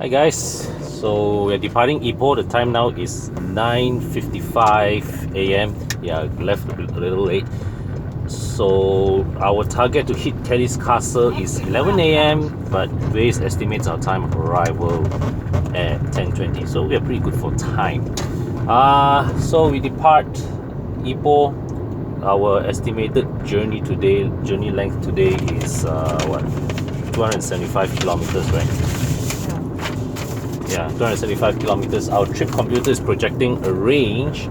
Hi guys, so we're departing Ipoh. The time now is 9:55 a.m. Yeah, left a little late. So our target to hit Kelly's Castle is 11 a.m. but Waze estimates our time of arrival at 10:20. So we are pretty good for time. So we depart Ipoh. Our estimated journey length today is 275 kilometers, right? Yeah, 275 kilometers. Our trip computer is projecting a range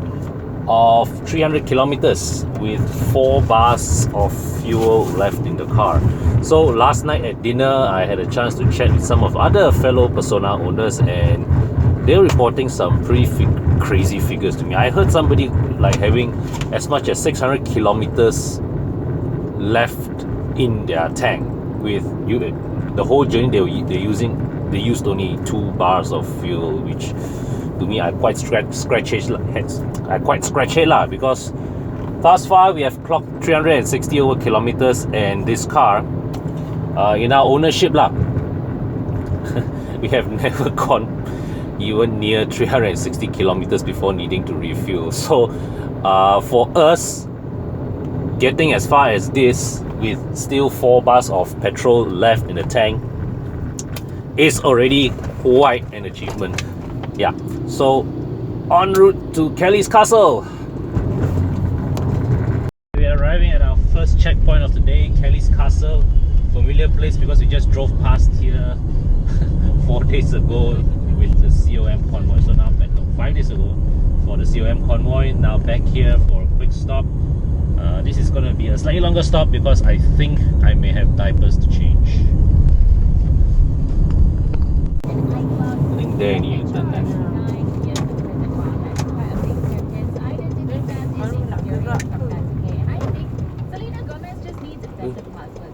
of 300 kilometers with 4 bars of fuel left in the car. So last night at dinner, I had a chance to chat with some of other fellow Persona owners, and they're reporting some pretty crazy figures to me. I heard somebody like having as much as 600 kilometers left in their tank with the whole journey they used only 2 bars of fuel, which to me I quite scratch head lah, because thus far we have clocked 360 over kilometers, and this car in our ownership lah we have never gone even near 360 kilometers before needing to refuel. So for us, getting as far as this with still 4 bars of petrol left in the tank is already quite an achievement. Yeah, so en route to Kelly's Castle. We are arriving at our first checkpoint of the day, Kelly's Castle. Familiar place because we just drove past here 4 days ago with the COM convoy. So now back 5 days ago for the COM convoy. Now back here for a quick stop. This is going to be a slightly longer stop because I think I may have diapers to change. I think there you need to turn left.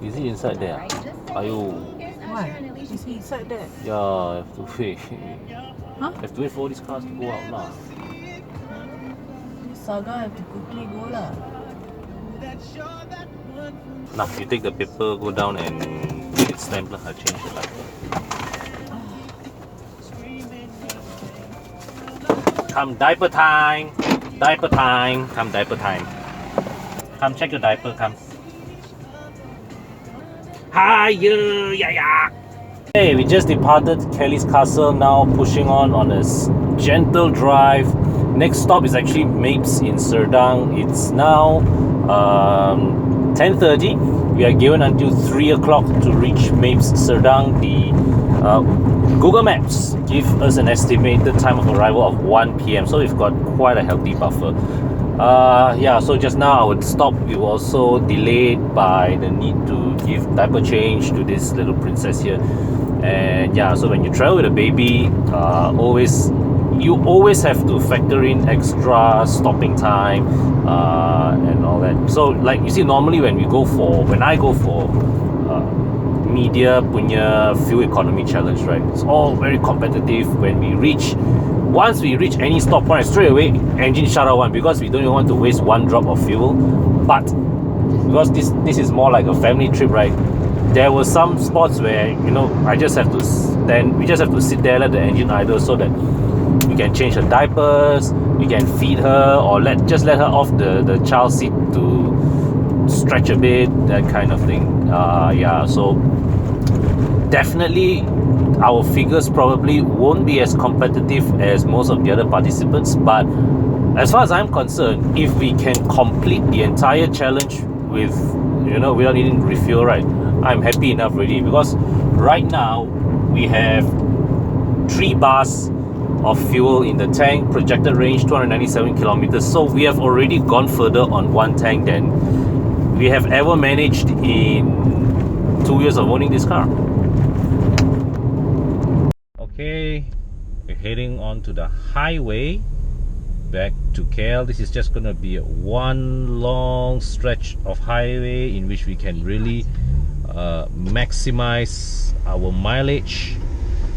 Is he inside there? Ayo. Why? Is he inside there? Yeah, I have to wait. Huh? I have to wait for all these cars to go out now. Saga have to quickly go lah. Now, you take the paper, go down and get it stamped lah. I'll change the light. Come diaper time! Diaper time! Come diaper time! Come check your diaper, come. Hiya! Yeah! Hey, we just departed Kelly's Castle, now pushing on a gentle drive. Next stop is actually Mapes in Serdang. It's now 10:30. We are given until 3 o'clock to reach Mapes Serdang. The Google Maps give us an estimated time of arrival of 1 p.m. So we've got quite a healthy buffer. Yeah, so just now our stop we were also delayed by the need to give diaper change to this little princess here. And yeah, so when you travel with a baby, you always have to factor in extra stopping time and all that. So like you see, normally when I go for media punya fuel economy challenge, right, it's all very competitive. Once we reach any stop point, straight away engine shut off because we don't even want to waste 1 drop of fuel. But because this is more like a family trip, right, there were some spots where we just have to sit there, let the engine idle, so that we can change her diapers, we can feed her, or let her off the child seat to stretch a bit, that kind of thing. Yeah, so definitely our figures probably won't be as competitive as most of the other participants, but as far as I'm concerned, if we can complete the entire challenge with without needing refuel, right, I'm happy enough already, because right now we have 3 bars of fuel in the tank, projected range 297 kilometers. So we have already gone further on one tank than we have ever managed in 2 years of owning this car. Okay, we're heading on to the highway back to KL. This is just gonna be one long stretch of highway in which we can really maximize our mileage.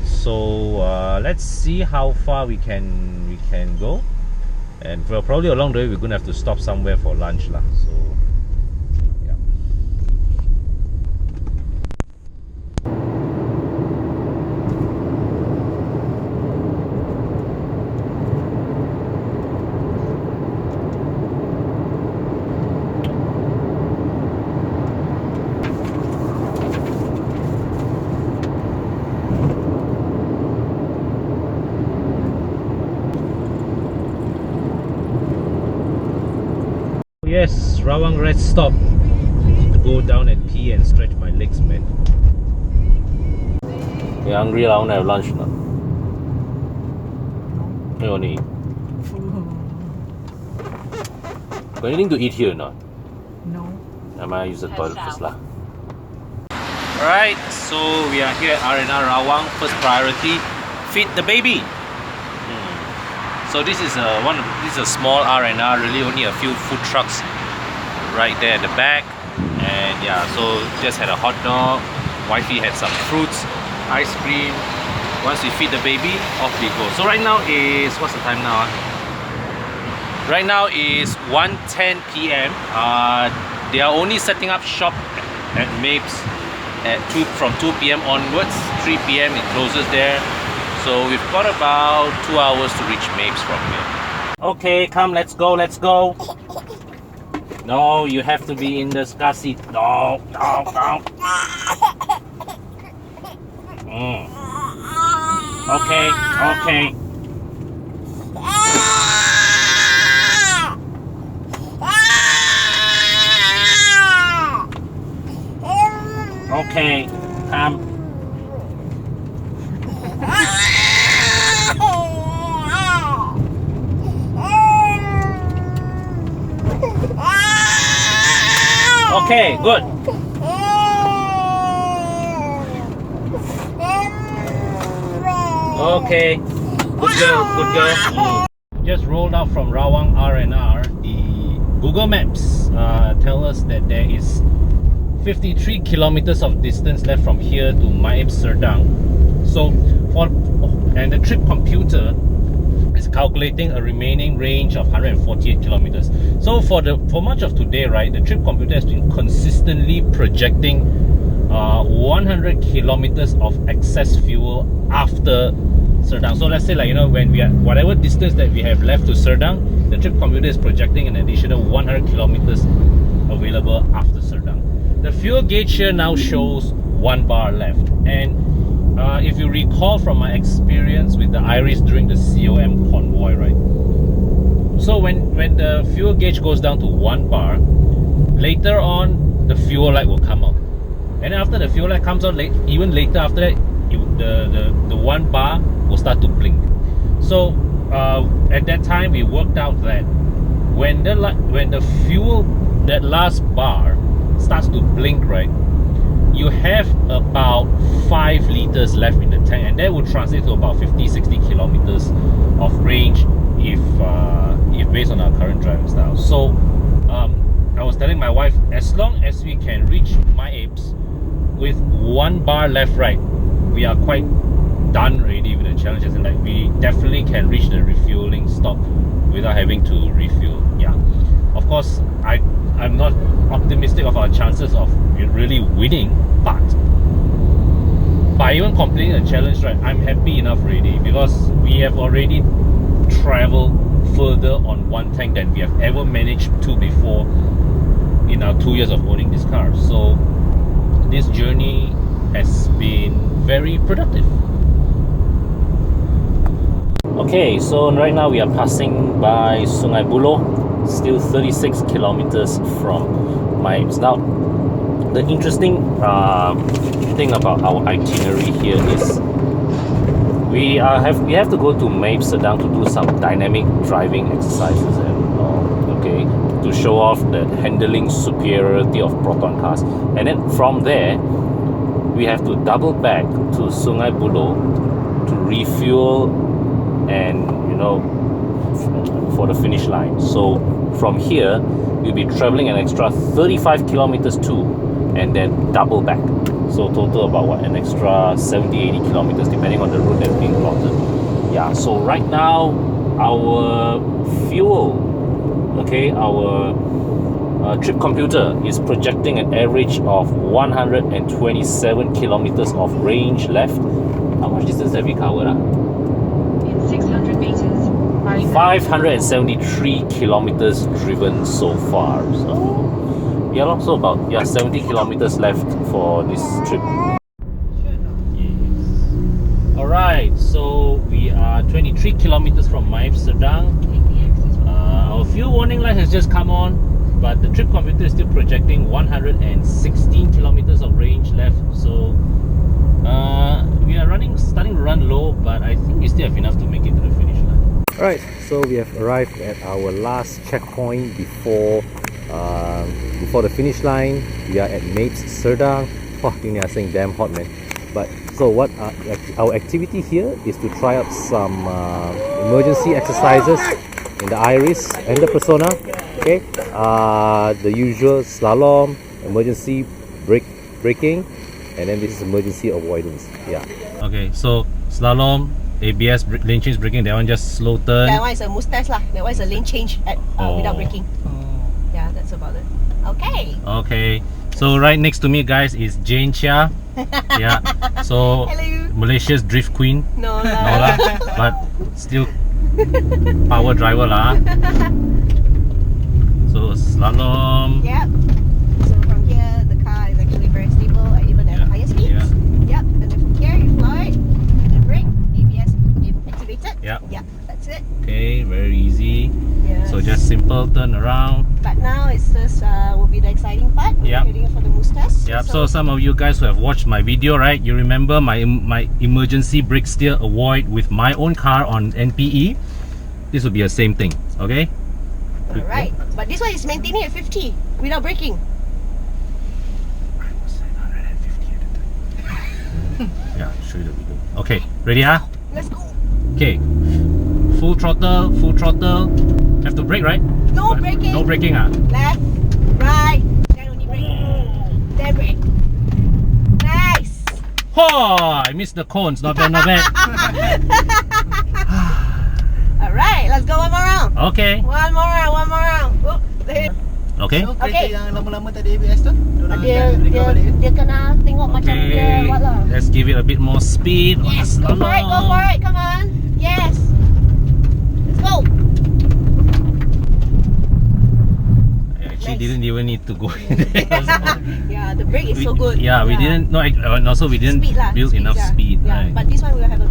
So let's see how far we can go, and probably along the way we're gonna have to stop somewhere for lunch lah. So yeah. Rawang rest stop to go down and pee and stretch my legs, man. You hungry? I want to have lunch now. You want to eat? Got anything to eat here or not? No. I might use the toilet first lah. Alright, so we are here at R&R Rawang. First priority, feed the baby. So this is a small R&R, really only a few food trucks right there at the back. And yeah, so just had a hot dog. Wifey had some fruits, ice cream. Once we feed the baby, off we go. So right now is, what's the time now? Right now is 1:10 p.m. They are only setting up shop at Mapes at from 2 p.m. onwards. 3 p.m. it closes there. So we've got about 2 hours to reach Mapes from here. Okay, come, let's go, let's go. No, you have to be in the car seat. No, no, no. Okay, okay. Okay, come. Okay, good. Okay, good girl, good girl. Just rolled out from Rawang R&R. The Google Maps tell us that there is 53 kilometers of distance left from here to Maib Serdang. So and the trip computer is calculating a remaining range of 148 kilometers. So for much of today, right, the trip computer has been consistently projecting 100 kilometers of excess fuel after Serdang. So let's say, like, you know, when we are whatever distance that we have left to Serdang, the trip computer is projecting an additional 100 kilometers available after Serdang. The fuel gauge here now shows 1 bar left, and if you recall from my experience with the Iriz during the COM convoy, right? So when the fuel gauge goes down to 1 bar, later on the fuel light will come out, and after the fuel light comes out, even later after that, the 1 bar will start to blink. So at that time, we worked out that when the fuel, that last bar, starts to blink, right, you have about 5 liters left in the tank, and that would translate to about 50-60 kilometers of range if based on our current driving style. So I was telling my wife, as long as we can reach my apes with 1 bar left, right, we are quite done already with the challenges, and like we definitely can reach the refueling stop without having to refuel. Yeah, of course, I'm not optimistic of our chances of really winning, but by even completing the challenge, right, I'm happy enough already, because we have already traveled further on one tank than we have ever managed to before in our 2 years of owning this car. So this journey has been very productive. Okay, so right now we are passing by Sg Buloh, still 36 kilometers from Maib. Now, the interesting thing about our itinerary here is we have to go to Maib Serdang to do some dynamic driving exercises and okay, to show off the handling superiority of Proton cars, and then from there we have to double back to Sg Buloh to refuel and, you know, for the finish line. So from here we'll be traveling an extra 35 kilometers to, and then double back. So total about what, an extra 70-80 kilometers depending on the route that's being plotted. Yeah, so right now our fuel, okay, our trip computer is projecting an average of 127 kilometers of range left. How much distance have we covered? 600 meters. 573 kilometers driven so far. So yeah, also about 70 kilometers left for this trip. Yes. Alright, so we are 23 kilometers from Maib Serdang. Our fuel warning light has just come on. but the trip computer is still projecting 116 kilometers of range left. So we are starting to run low, but I think we still have enough to make it to the finish line. Alright, so we have arrived at our last checkpoint before the finish line. We are at Mapes Serdang. Oh, I think they are saying damn hot, man. But so what our activity here is to try out some emergency exercises in the Iriz and the Persona. Okay, the usual slalom, emergency braking, and then this is emergency avoidance. Yeah. Okay, so slalom, ABS, lane change braking. That one just slow turn. That one is a mustache lah. That one is a lane change without braking. Yeah, that's about it. Okay. Okay. So right next to me, guys, is Jane Chia. Yeah. So hello. Malaysia's drift queen. No No lah. lah, but still power driver lah. So slalom. Yep. So from here, the car is actually very stable, even at higher speeds. Yeah. Yep. And then from here, you fly, and then brake, ABS activated. Yeah. Yeah, that's it. Okay, very easy. Yes. So just simple turn around. But now it's just will be the exciting part. Yeah. We're heading for the mustache. Yeah. So some of you guys who have watched my video, right? You remember my emergency brake steer avoid with my own car on NPE. This will be the same thing. Okay. Alright, but this one is maintaining at 50 without braking. Yeah, show you the video. Okay, ready? Let's go. Okay. Full throttle, full throttle. Have to brake, right? No braking. No braking, Left, right, then only brake. Then brake. Nice. Oh, I missed the cones. Not bad, not bad. Alright, let's go one more round. Okay. One more round, one more round. Oh, Okay. So kereta Okay. yang lama-lama tak ada ABS tu, dia kena tengok macam dia Okay. what lah. Let's give it a bit more speed. Yes, go for it, go for it, come on. Yes. Let's go. I actually Nice. didn't even need to go in there. Yeah, the brake is so good. Yeah, we didn't. No, and also we didn't Speed lah, build speed, enough yeah. speed. Yeah, Right. but this one will have a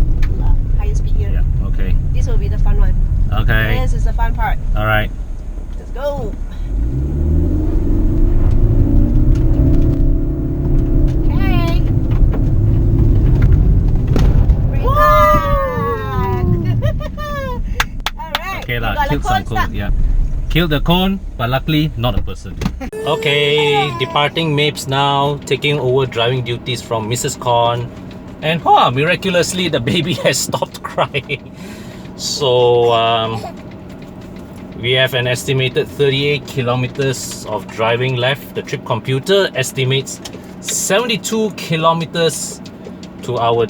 higher speed here. Yeah. Okay. This will be the fun one. Okay. This is the fun part. All right. Let's go. Okay. Brake hard. Alright. Okay we lah. got the Killed some cones cone. lah. Yeah. Killed the cone, but luckily not a person. Okay, departing Mapes now, taking over driving duties from Mrs. Con, and miraculously the baby has stopped crying. So we have an estimated 38 kilometers of driving left. The trip computer estimates 72 kilometers to our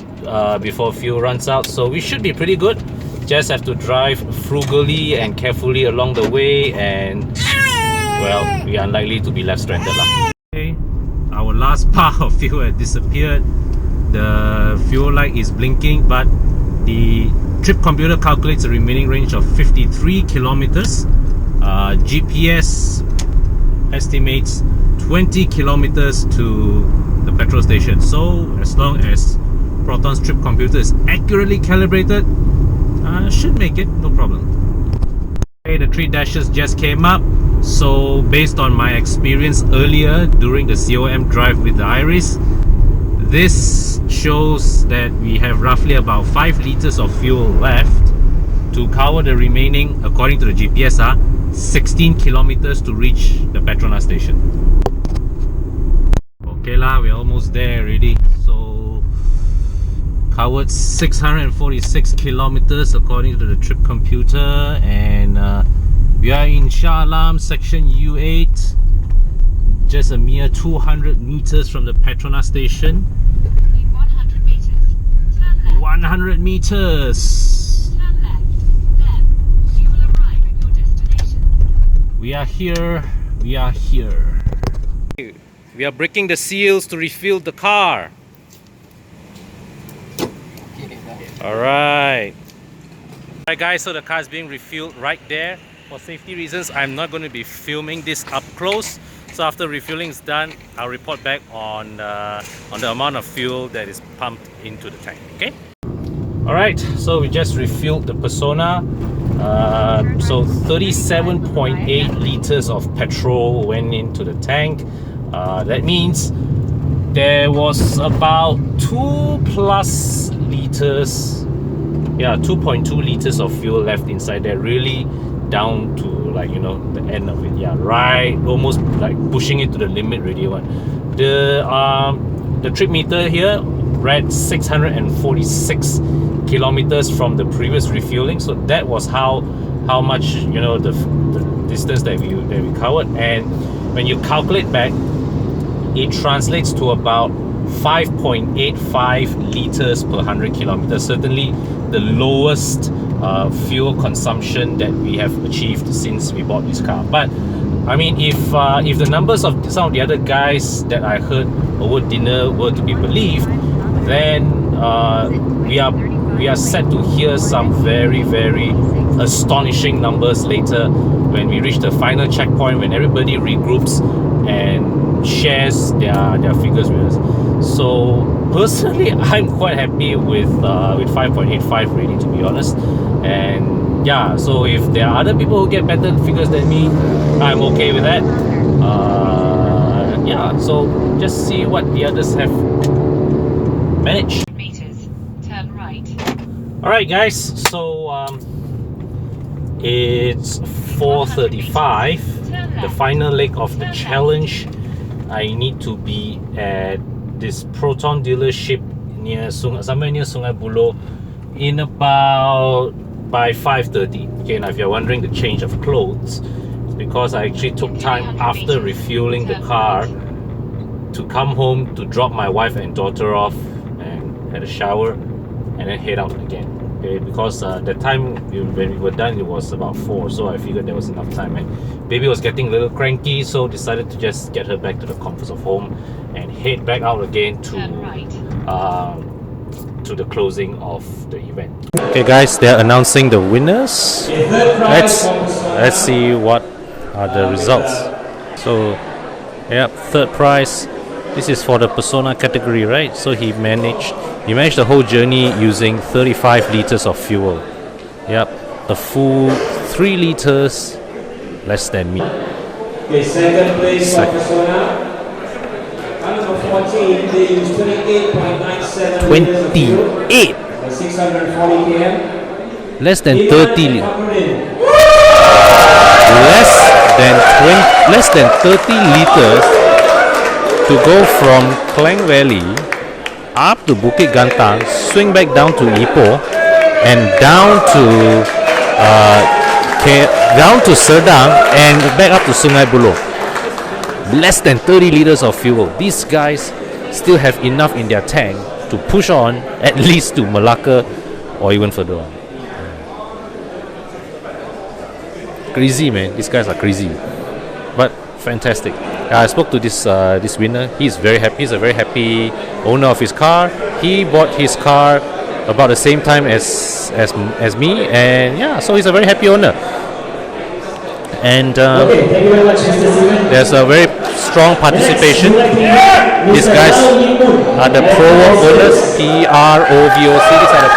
before fuel runs out, so we should be pretty good. Just have to drive frugally and carefully along the way, and well, we are unlikely to be left stranded lah. Okay, our last bar of fuel has disappeared. The fuel light is blinking, but the trip computer calculates a remaining range of 53 kilometers. GPS estimates 20 kilometers to the petrol station. So as long as Proton's trip computer is accurately calibrated, should make it, no problem. Okay, the 3 dashes just came up. So based on my experience earlier during the COM drive with the Iriz, this shows that we have roughly about 5 liters of fuel left to cover the remaining, according to the GPS, 16 kilometers to reach the Petronas station. Okay lah, we're almost there already. So covered 646 kilometers according to the trip computer, and we are in Shah Alam section U8, just a mere 200 meters from the Petronas station. In 100 meters, turn left. 100 meters. Turn left. Then you will arrive at your destination. We are here. We are here. We are breaking the seals to refuel the car. Alright. Alright guys, so the car is being refueled right there. For safety reasons, I'm not going to be filming this up close. So after refueling is done, I'll report back on the amount of fuel that is pumped into the tank. Okay. Alright, so we just refueled the Persona. So 37.8 liters of petrol went into the tank. That means there was about 2 plus liters, 2.2 liters of fuel left inside there, really down to, like, you know, the end of it. Yeah, right, almost like pushing it to the limit already. The trip meter here read 646 kilometers from the previous refueling, so that was how much, you know, the distance that we covered. And when you calculate back, it translates to about 5.85 liters per 100 kilometers. Certainly the lowest fuel consumption that we have achieved since we bought this car. But I mean, if the numbers of some of the other guys that I heard over dinner were to be believed, then we are set to hear some very, very astonishing numbers later when we reach the final checkpoint, when everybody regroups and shares their figures with us. So personally, I'm quite happy with 5.85 rating, to be honest. And yeah, so if there are other people who get better figures than me, I'm okay with that. Yeah, so just see what the others have managed. Meters. Turn right. Alright guys, so it's 4:35, the final leg of the challenge. I need to be at this Proton dealership somewhere near Sg Buloh in about by 5:30. Okay, now if you're wondering the change of clothes, it's because I actually took time after refueling the car to come home to drop my wife and daughter off and had a shower and then head out again. Okay, because the time when we were done, it was about 4, so I figured there was enough time. And baby was getting a little cranky, so decided to just get her back to the comforts of home and head back out again to the closing of the event. Okay guys, they're announcing the winners. Let's see what are the results. So yeah, third prize. This is for the Persona category, right? So he managed the whole journey using 35 liters of fuel. Yep, a full 3 liters less than me. Okay, second place for Persona. Number 14, they use 28.97 liters of fuel. 28! 640 km. Less than 30 less than 30 liters to go from Klang Valley up to Bukit Gantang, swing back down to Ipoh, and down to Serdang and back up to Sungai Buloh. Less than 30 liters of fuel. These guys still have enough in their tank to push on at least to Malacca or even further on. Crazy, man. These guys are crazy, but fantastic. I spoke to this winner. He's very happy. He's a very happy owner of his car. He bought his car about the same time as me, and yeah, so he's a very happy owner. And Okay, thank you very much, Mr. Steven. there's a very strong participation. These guys are the Pro owners, PROVOC. These are the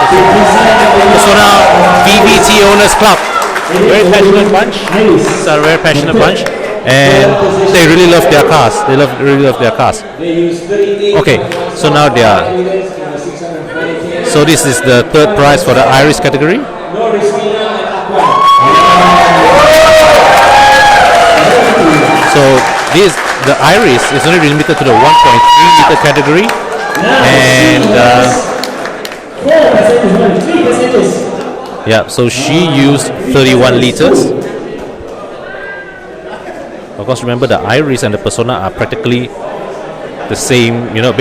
Persona VVT Owners Club. Very passionate bunch. These are a very passionate bunch, and they really love their cars. They really love their cars. Okay, so now they are. So this is the third prize for the Iriz category. So the Iriz is only limited to the 1.3 liter category, and yeah, so she used 31 liters. Of course, remember the Iriz and the Persona are practically the same, you know,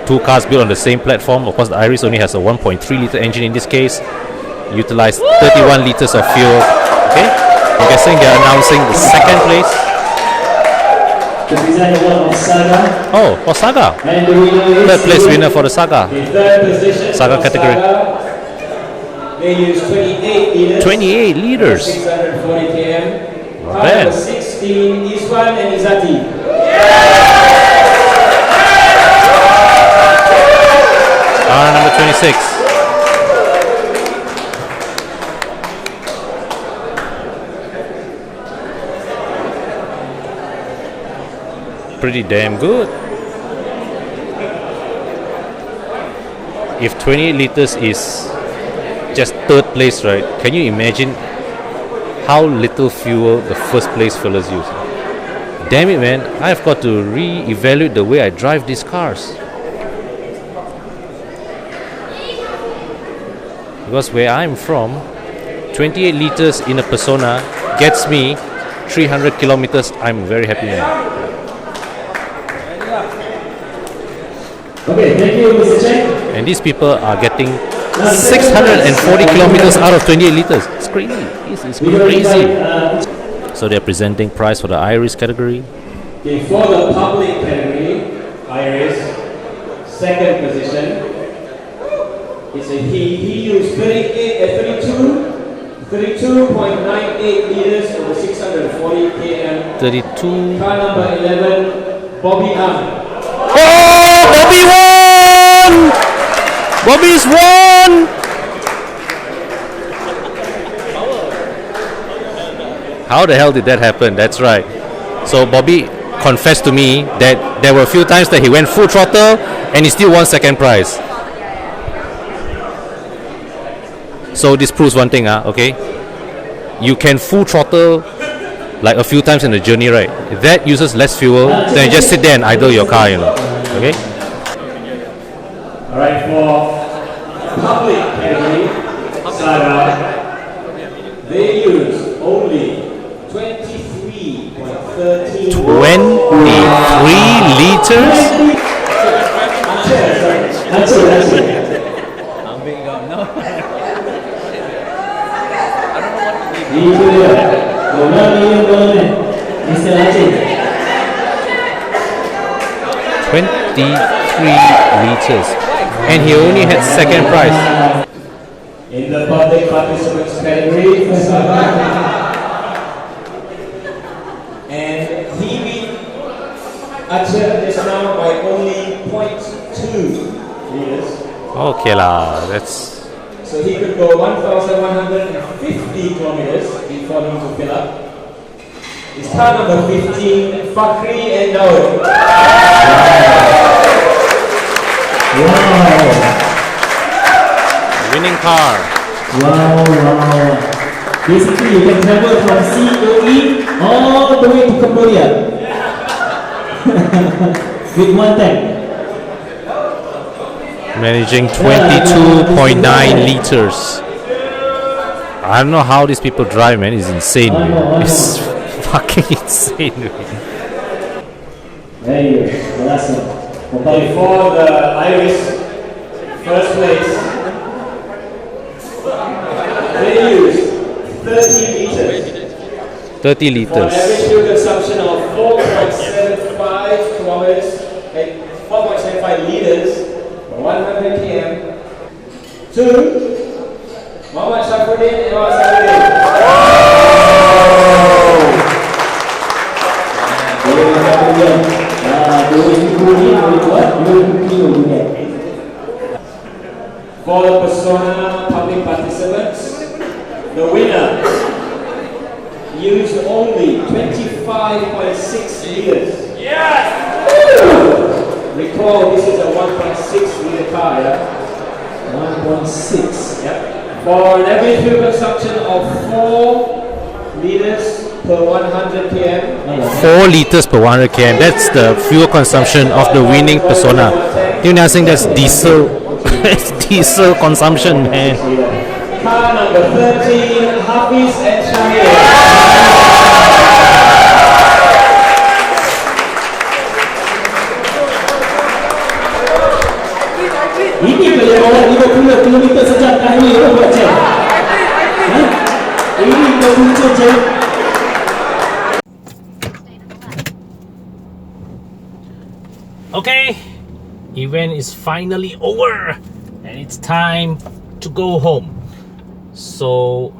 two cars built on the same platform. Of course, the Iriz only has a 1.3 liter engine in this case, utilized 31 liters of fuel. Okay, I'm guessing they're announcing the second place. Saga. Oh, for Saga. Third place winner for the Saga. Saga category. They use 28 liters. 28 liters. 640 km. Not bad. 16, Iswan and Izati. Car number 26. pretty damn good. If 28 liters is just third place, right? Can you imagine how little fuel the first place fellas use? Damn it, man. I've got to re-evaluate the way I drive these cars. Because where I'm from, 28 liters in a Persona gets me 300 kilometers. I'm very happy now. Okay, thank you, Mr. Chen. And these people are getting 640 kilometers out of 28 liters. It's crazy. This is crazy. So they're presenting price for the Iriz category. Okay, for the public category, Iriz, second position. It's a he used 32.98 liters over 640 km. 32. Car number 11, Bobby Ang. Oh, Bobby won! Bobby's won! How the hell did that happen? That's right. So Bobby confessed to me that there were a few times that he went full throttle and he still won second prize. So this proves one thing, okay? You can full throttle like a few times in the journey, right? That uses less fuel than you just sit there and idle your car, you know. Okay? Alright, for public category, Saga, they use only 23.13 liters? Answer. Mr. Aceh. 23 liters. And he only had second prize. In the public participants category, Saga. And he beat Aceh just now by only 0.2 liters. Okay lah, that's... So he could go 1,150 kilometers before him to fill up. It's car number 15, Fakri and Daud. Wow. Winning car. Wow. Basically, you can travel from COE all the way to Cambodia with one tank. Managing 22.9 liters. I don't know how these people drive, man. It's insane, man. It's fucking insane. Very good. The last one. Before the Iriz, first place, they use 30 liters. 30 For an liters. average fuel consumption of 4.75 kilometers, 4.75 liters for 100 km. Two, Muhammad Shafuddin and Muhammad Safuddin. For the Persona public participants, the winner used only 25.6 liters. Yes! Recall, this is a 1.6 liter car, yeah? 1.6. Yep. For an average fuel consumption of 4 liters per 100 km. 4 liters per 100 km. That's the fuel consumption of the winning Persona. You know, I think that's diesel. It's diesel consumption, man. Car number 13, Hafiz and Shahir. Ini kerja orang 50 km sejam kali itu buat je. Ini kemuncul je. Okay, event is finally over and it's time to go home. So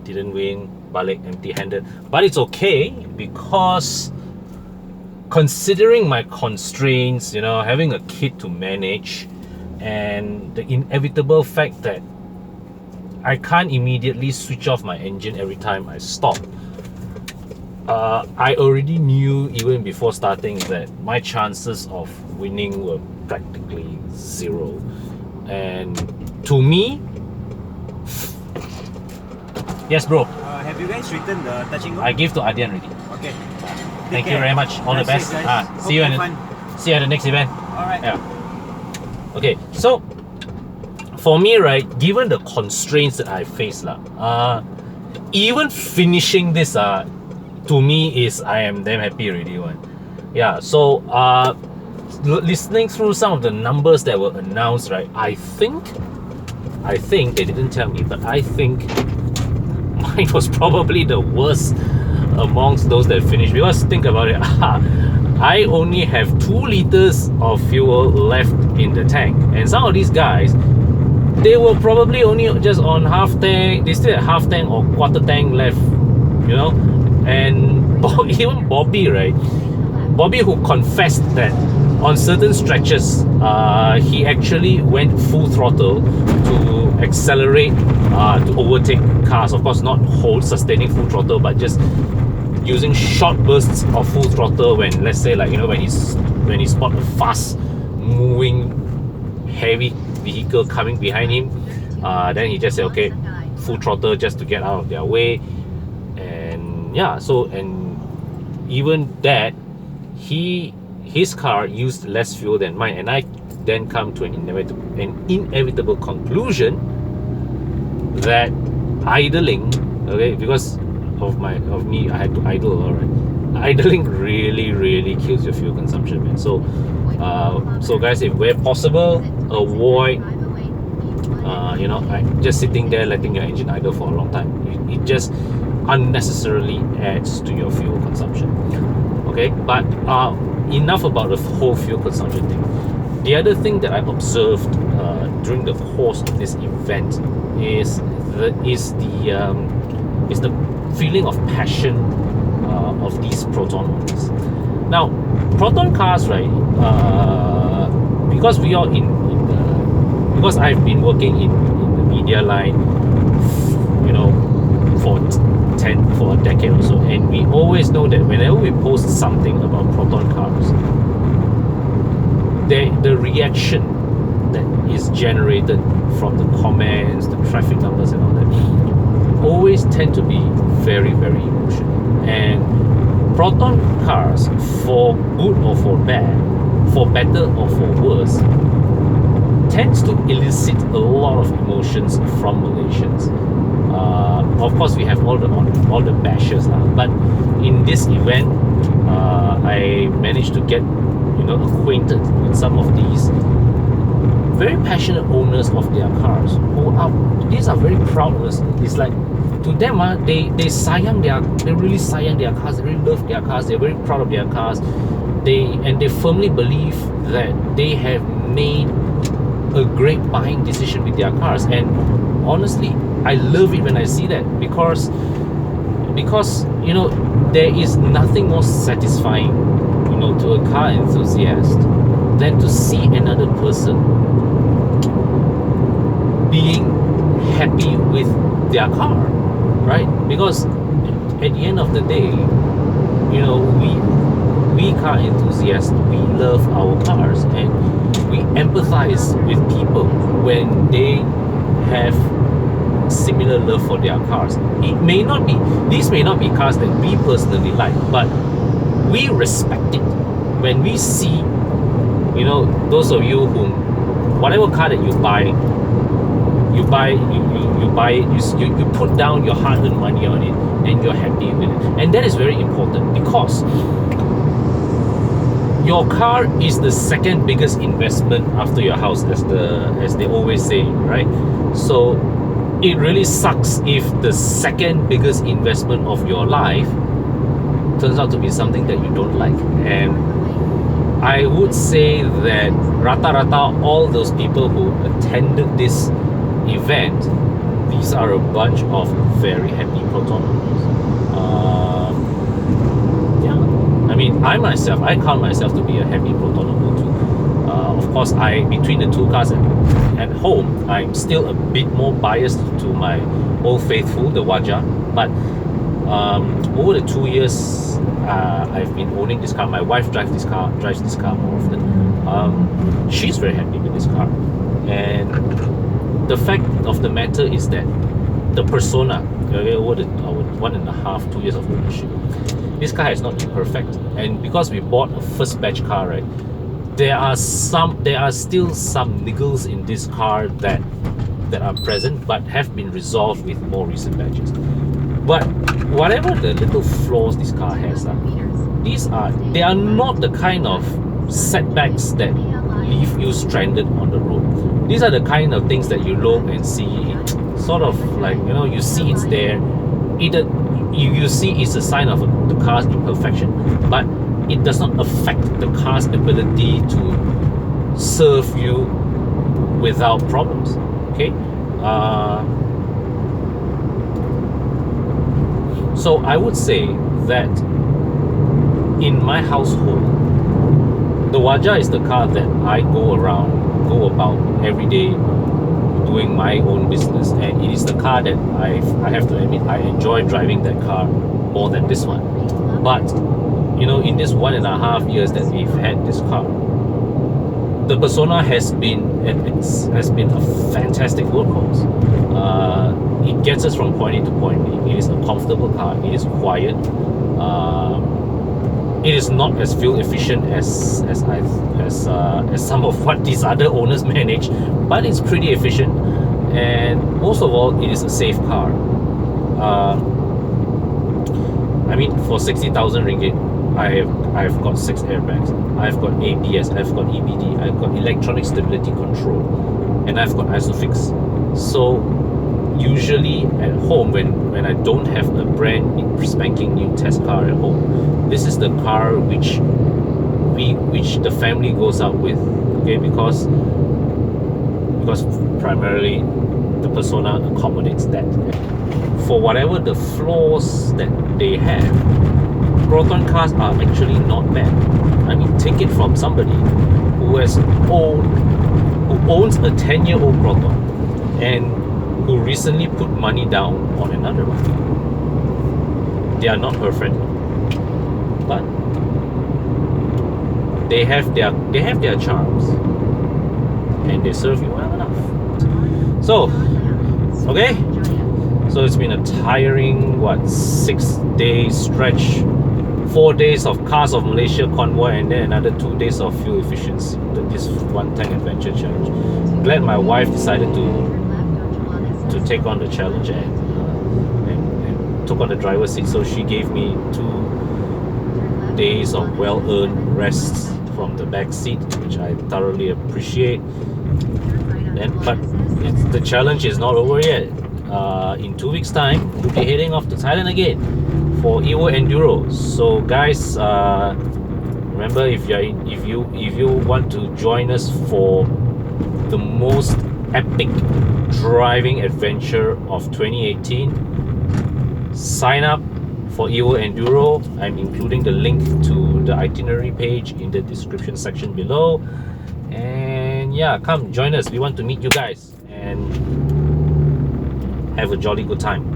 didn't win, balik empty-handed, but it's okay because considering my constraints, you know, having a kid to manage and the inevitable fact that I can't immediately switch off my engine every time I stop, I already knew even before starting that my chances of winning were practically zero. And to me, yes, bro. Have you guys written the touching goal? I give to Adian already. Okay. Thank you very much. All the That's best. it, guys. See you Hope at fun. see you at the next event. Alright. Yeah. Okay, so for me, right, given the constraints that I face, even finishing this, to me is I am damn happy already one. Yeah. So listening through some of the numbers that were announced, right, I think they didn't tell me, but I think mine was probably the worst amongst those that finished, because think about it. I only have 2 liters of fuel left in the tank, and some of these guys, they were probably only just on half tank. They still had half tank or quarter tank left, you know. And even Bobby, right? Bobby, who confessed that on certain stretches, he actually went full throttle to accelerate, to overtake cars. Of course, not sustaining full throttle, but just using short bursts of full throttle when, let's say, like, you know, when he spot a fast moving heavy vehicle coming behind him, then he just said, okay, full throttle just to get out of their way. And yeah, so, and even that, his car used less fuel than mine, and I then come to an inevitable conclusion that idling, okay, because of me, I had to idle, all right. Idling really kills your fuel consumption, man. So guys, if where possible, avoid you know, just sitting there letting your engine idle for a long time. It just unnecessarily adds to your fuel consumption. Okay, but enough about the whole fuel consumption thing. The other thing that I observed during the course of this event is the feeling of passion of these Proton owners. Now, Proton cars, right? Because we are because I've been working in the media line, you know, for a decade or so, and we always know that whenever we post something about Proton cars, the reaction that is generated from the comments, the traffic numbers and all that, always tend to be very emotional. And Proton cars, for good or for bad, for better or for worse, tends to elicit a lot of emotions from Malaysians. Of course, we have all the bashers now, but in this event, I managed to get, you know, acquainted with some of these very passionate owners of their cars, these are very proud owners. It's like, to them, they really sayang their cars, they really love their cars, they're very proud of their cars, they firmly believe that they have made a great buying decision with their cars. And honestly, I love it when I see that, because you know, there is nothing more satisfying, you know, to a car enthusiast than to see another person being happy with their car, right? Because at the end of the day, you know, we car enthusiasts, we love our cars, and we empathize with people when they have similar love for their cars. These may not be cars that we personally like, but we respect it when we see, you know, those of you whom, whatever car that you buy it, you put down your hard-earned money on it, and you're happy with it. And that is very important, because your car is the second biggest investment after your house, as they always say, right? So it really sucks if the second biggest investment of your life turns out to be something that you don't like. And I would say that rata-rata, all those people who attended this event, these are a bunch of very happy Proton owners. Yeah, I mean, I count myself to be a happy Proton owner too. Of course, between the two cars at home, I'm still a bit more biased to my old faithful, the Waja. But Over the 2 years I've been owning this car, my wife drives this car more often. She's very happy with this car, and the fact of the matter is that the persona, okay, over the 1.5, 2 years of ownership, this car has not been perfect. And because we bought a first batch car, right, there are still some niggles in this car that are present but have been resolved with more recent batches. But whatever the little flaws this car has, they are not the kind of setbacks that leave you stranded on the road. These are the kind of things that you look and see, sort of like, you know, you see it's there. Either you see it's a sign of the car's imperfection, but it does not affect the car's ability to serve you without problems. Okay. So I would say that in my household, the Waja is the car that I go about every day doing my own business, and it is the car that I have to admit I enjoy driving that car more than this one. But you know, in this 1.5 years that we've had this car, the persona has been a fantastic workhorse. It gets us from point A to point B. It is a comfortable car. It is quiet. It is not as fuel efficient as some of what these other owners manage, but it's pretty efficient. And most of all, it is a safe car. I mean, for 60,000 ringgit, I've got 6 airbags, I've got ABS, I've got EBD, I've got electronic stability control, and I've got ISOFIX. So usually at home, when I don't have a brand spanking new test car at home, this is the car which the family goes out with, okay, because primarily the persona accommodates that. For whatever the flaws that they have, Proton cars are actually not bad. I mean, take it from somebody who owns a 10-year-old Proton and who recently put money down on another one. They are not perfect, but they have their charms, and they serve you well enough. So, okay. So it's been a tiring 6-day stretch. 4 days of Cars of Malaysia convoy, and then another 2 days of fuel efficiency, this one tank adventure challenge. Glad my wife decided to take on the challenge and took on the driver's seat, so she gave me 2 days of well-earned rests from the back seat, which I thoroughly appreciate. But the challenge is not over yet. In 2 weeks' time, we'll be heading off to Thailand again for Ipoh Enduro. So guys, remember, if you want to join us for the most epic driving adventure of 2018, sign up for Ipoh Enduro. I'm including the link to the itinerary page in the description section below. And yeah, come join us. We want to meet you guys and have a jolly good time.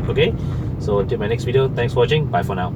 Okay, so until my next video, thanks for watching. Bye for now.